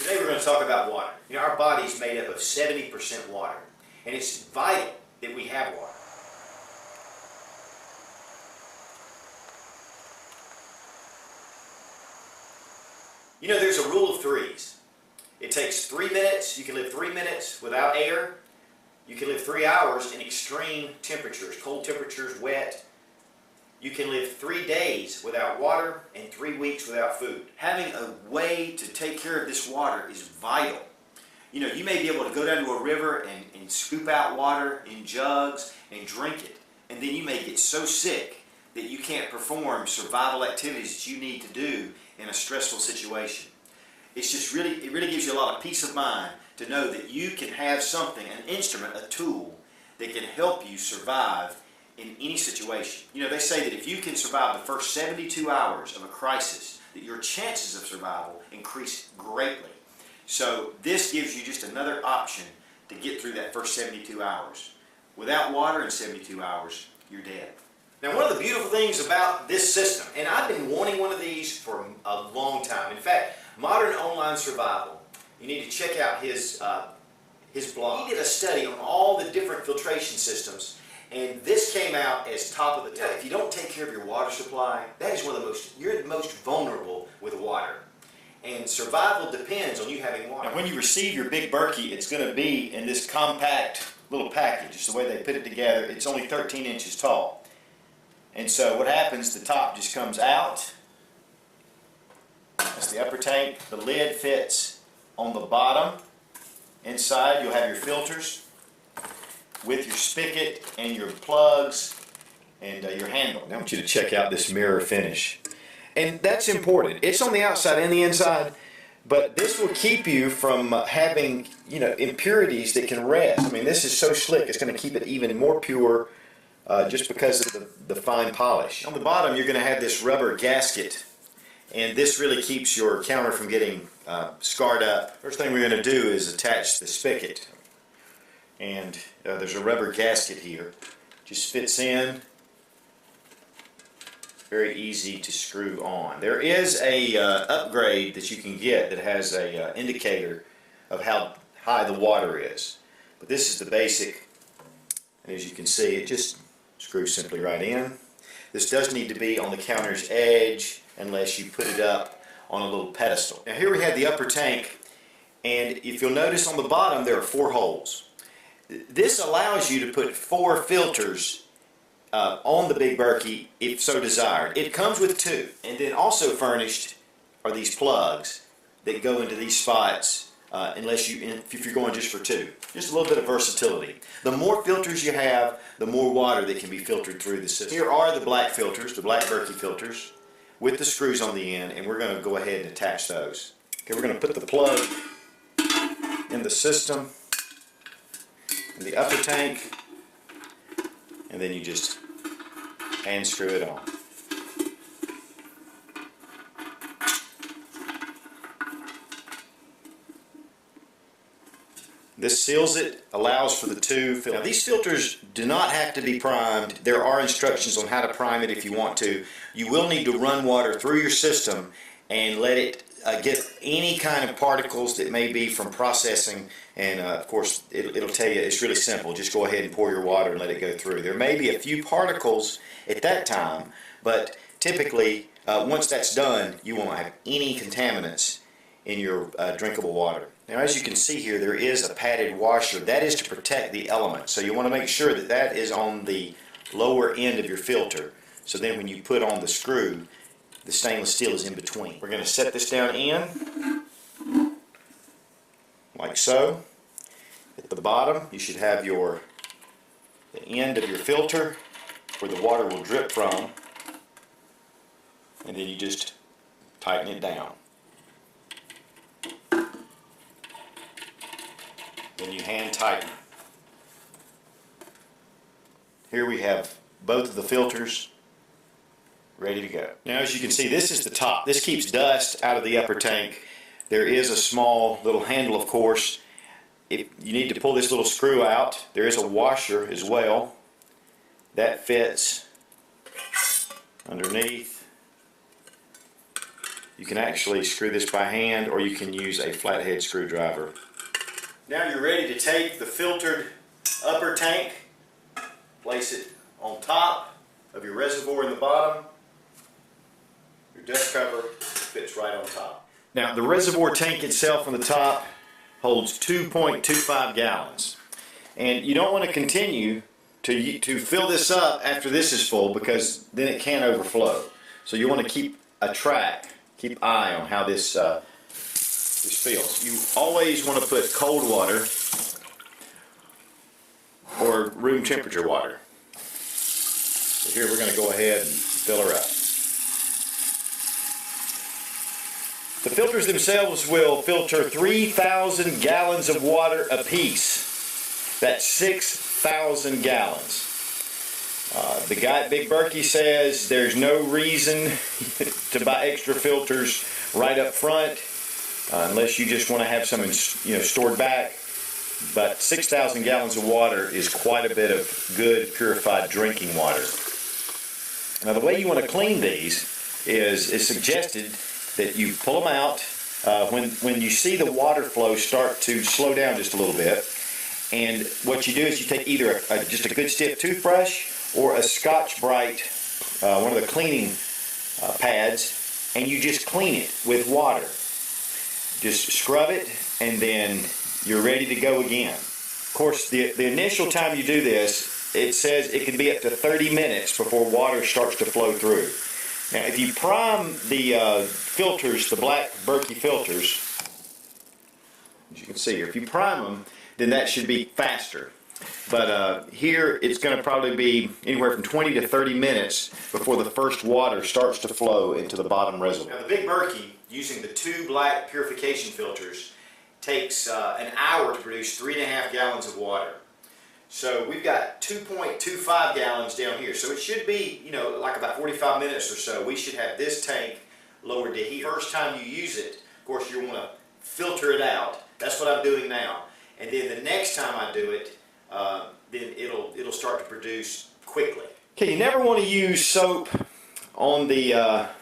Today we're going to talk about water. You know, our body is made up of 70% water, and it's vital that we have water. You know, there's a rule of threes. It takes 3 minutes. You can live 3 minutes without air. You can live 3 hours in extreme temperatures, cold temperatures, wet. You can live 3 days without water and 3 weeks without food. Having a way to take care of this water is vital. You know, you may be able to go down to a river and scoop out water in jugs and drink it. And then you may get so sick that you can't perform survival activities that you need to do in a stressful situation. It really gives you a lot of peace of mind to know that you can have something, an instrument, a tool that can help you survive in any situation. You know, they say that if you can survive the first 72 hours of a crisis, that your chances of survival increase greatly. So this gives you just another option to get through that first 72 hours. Without water in 72 hours, you're dead. Now, one of the beautiful things about this system, and I've been wanting one of these for a long time. In fact, Modern Online Survival, you need to check out his blog. He did a study on all the different filtration systems, and this came out as top of the top. If you don't take care of your water supply, that is one of the you're the most vulnerable with water. And survival depends on you having water. Now, when you receive your big Berkey, it's going to be in this compact little package. It's the way they put it together. It's only 13 inches tall. And so what happens, the top just comes out. That's the upper tank. The lid fits on the bottom. Inside you'll have your filters with your spigot and your plugs and your handle. Now I want you to check out this mirror finish. And that's important. It's on the outside and the inside, but this will keep you from having, you know, impurities that can rest. I mean, this is so slick, it's going to keep it even more pure just because of the fine polish. On the bottom you're going to have this rubber gasket, and this really keeps your counter from getting scarred up. First thing we're going to do is attach the spigot. And there's a rubber gasket here. Just fits in. Very easy to screw on. There is a upgrade that you can get that has a indicator of how high the water is. But this is the basic. And as you can see, it just screws simply right in. This does need to be on the counter's edge unless you put it up on a little pedestal. Now here we have the upper tank, and if you'll notice on the bottom there are 4 holes. This allows you to put 4 filters on the big Berkey if so desired. It comes with 2, and then also furnished are these plugs that go into these spots if you're going just for 2. Just a little bit of versatility. The more filters you have, the more water that can be filtered through the system. Here are the black filters, the black Berkey filters, with the screws on the end, and we're going to go ahead and attach those. Okay, we're going to put the plug in the system, in the upper tank, and then you just hand screw it on. This seals it, allows for the 2 filters. Now these filters do not have to be primed. There are instructions on how to prime it if you want to. You will need to run water through your system and let it get any kind of particles that may be from processing, and of course it'll tell you it's really simple. Just go ahead and pour your water and let it go through. There may be a few particles at that time, but typically once that's done you won't have any contaminants in your drinkable water. Now as you can see here, there is a padded washer. That is to protect the elements, so you want to make sure that that is on the lower end of your filter, so then when you put on the screw, the stainless steel is in between. We're going to set this down in, like so. At the bottom, you should have the end of your filter where the water will drip from, and then you just tighten it down. Then you hand tighten. Here we have both of the filters ready to go. Now as you can see, this is the top. This keeps dust out of the upper tank. There is a small little handle, of course. If you need to pull this little screw out, there is a washer as well. That fits underneath. You can actually screw this by hand, or you can use a flathead screwdriver. Now you're ready to take the filtered upper tank, place it on top of your reservoir in the bottom. Your dust cover fits right on top. Now the reservoir tank itself on the top holds 2.25 gallons. And you don't want to continue to fill this up after this is full, because then it can overflow. So you want to keep eye on how this fills. You always want to put cold water or room temperature water. So here we're going to go ahead and fill her up. The filters themselves will filter 3,000 gallons of water apiece. That's 6,000 gallons. The guy at Big Berkey says there's no reason to buy extra filters right up front, unless you just want to have some stored back. But 6,000 gallons of water is quite a bit of good purified drinking water. Now the way you want to clean these is suggested that you pull them out when you see the water flow start to slow down just a little bit. And what you do is you take either just a good stiff toothbrush or a Scotch-Brite, one of the cleaning pads, and you just clean it with water. Just scrub it, and then you're ready to go again. Of course, the initial time you do this, it says it can be up to 30 minutes before water starts to flow through. Now, if you prime the filters, the black Berkey filters, as you can see here, if you prime them, then that should be faster. But here it's going to probably be anywhere from 20 to 30 minutes before the first water starts to flow into the bottom reservoir. Now the Big Berkey, using the two black purification filters, takes an hour to produce 3.5 gallons of water. So we've got 2.25 gallons down here. So it should be, like about 45 minutes or so. We should have this tank lowered to heat. First time you use it, of course, you want to filter it out. That's what I'm doing now. And then the next time I do it, then it'll start to produce quickly. Okay, you never want to use soap on the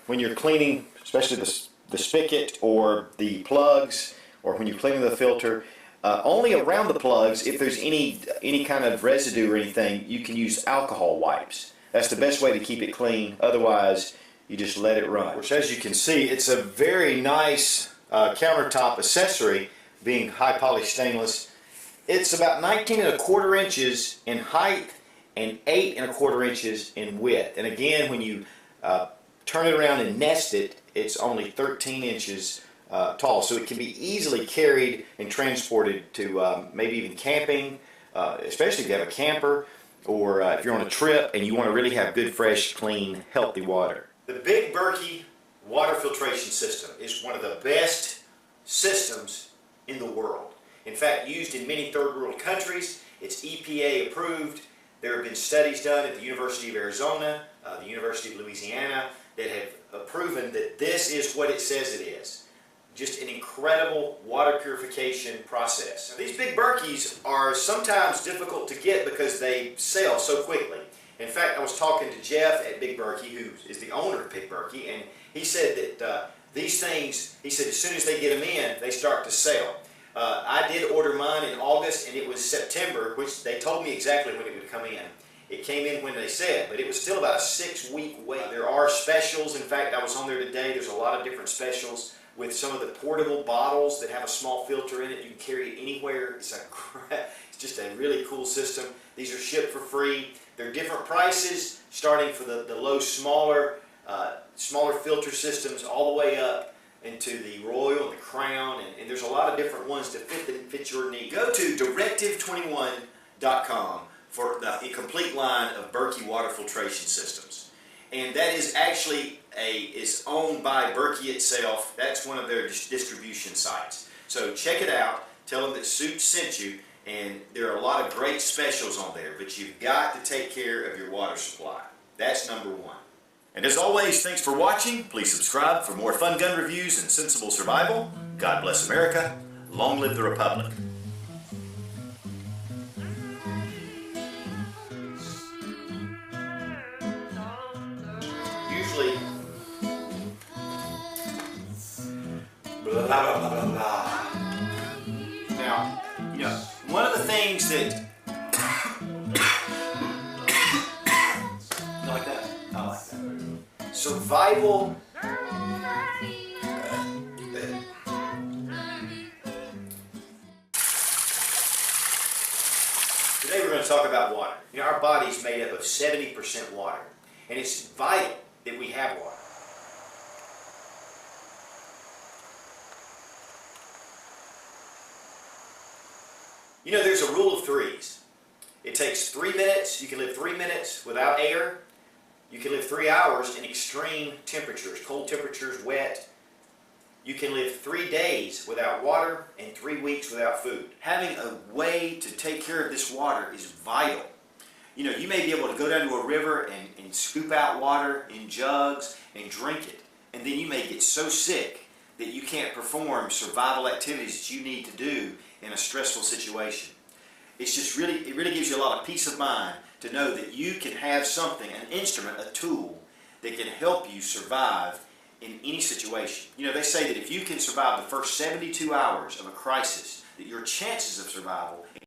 when you're cleaning, especially the spigot or the plugs, or when you're cleaning the filter. Only around the plugs, if there's any kind of residue or anything, you can use alcohol wipes. That's the best way to keep it clean. Otherwise, you just let it run. Which, as you can see, it's a very nice countertop accessory, being high polished stainless. It's about 19¼ inches in height and 8¼ inches in width. And again, when you turn it around and nest it, it's only 13 inches tall. So it can be easily carried and transported to maybe even camping, especially if you have a camper, or if you're on a trip and you want to really have good, fresh, clean, healthy water. The Big Berkey water filtration system is one of the best systems in the world. In fact, used in many third world countries. It's EPA approved. There have been studies done at the University of Arizona, the University of Louisiana, that have proven that this is what it says it is. Just an incredible water purification process. Now, these Big Berkeys are sometimes difficult to get because they sell so quickly. In fact, I was talking to Jeff at Big Berkey, who is the owner of Big Berkey, and he said that these things, he said as soon as they get them in, they start to sell. I did order mine in August, and it was September, which they told me exactly when it would come in. It came in when they said, but it was still about a 6-week wait. There are specials. In fact, I was on there today. There's a lot of different specials with some of the portable bottles that have a small filter in it. You can carry it anywhere. It's just a really cool system. These are shipped for free. They're different prices, starting for the low, smaller filter systems all the way up into the Royal and the Crown, and there's a lot of different ones that fit your need. Go to directive21.com for a complete line of Berkey water filtration systems. And that is actually is owned by Berkey itself. That's one of their distribution sites. So check it out. Tell them that Suits sent you, and there are a lot of great specials on there, but you've got to take care of your water supply. That's number one. And as always, thanks for watching. Please subscribe for more fun gun reviews and sensible survival. God bless America. Long live the Republic. Usually blah, blah, blah, blah, blah. Now, one of the things that... You like that? I like that. Survival... Today we're going to talk about water. Our body's made up of 70% water, and it's vital that we have water. There's a rule of threes. It takes 3 minutes. You can live 3 minutes without air. You can live 3 hours in extreme temperatures, cold temperatures, wet. You can live 3 days without water and 3 weeks without food. Having a way to take care of this water is vital. You may be able to go down to a river and scoop out water in jugs and drink it. And then you may get so sick that you can't perform survival activities that you need to do in a stressful situation. It really gives you a lot of peace of mind to know that you can have something, an instrument, a tool that can help you survive in any situation. They say that if you can survive the first 72 hours of a crisis, that your chances of survival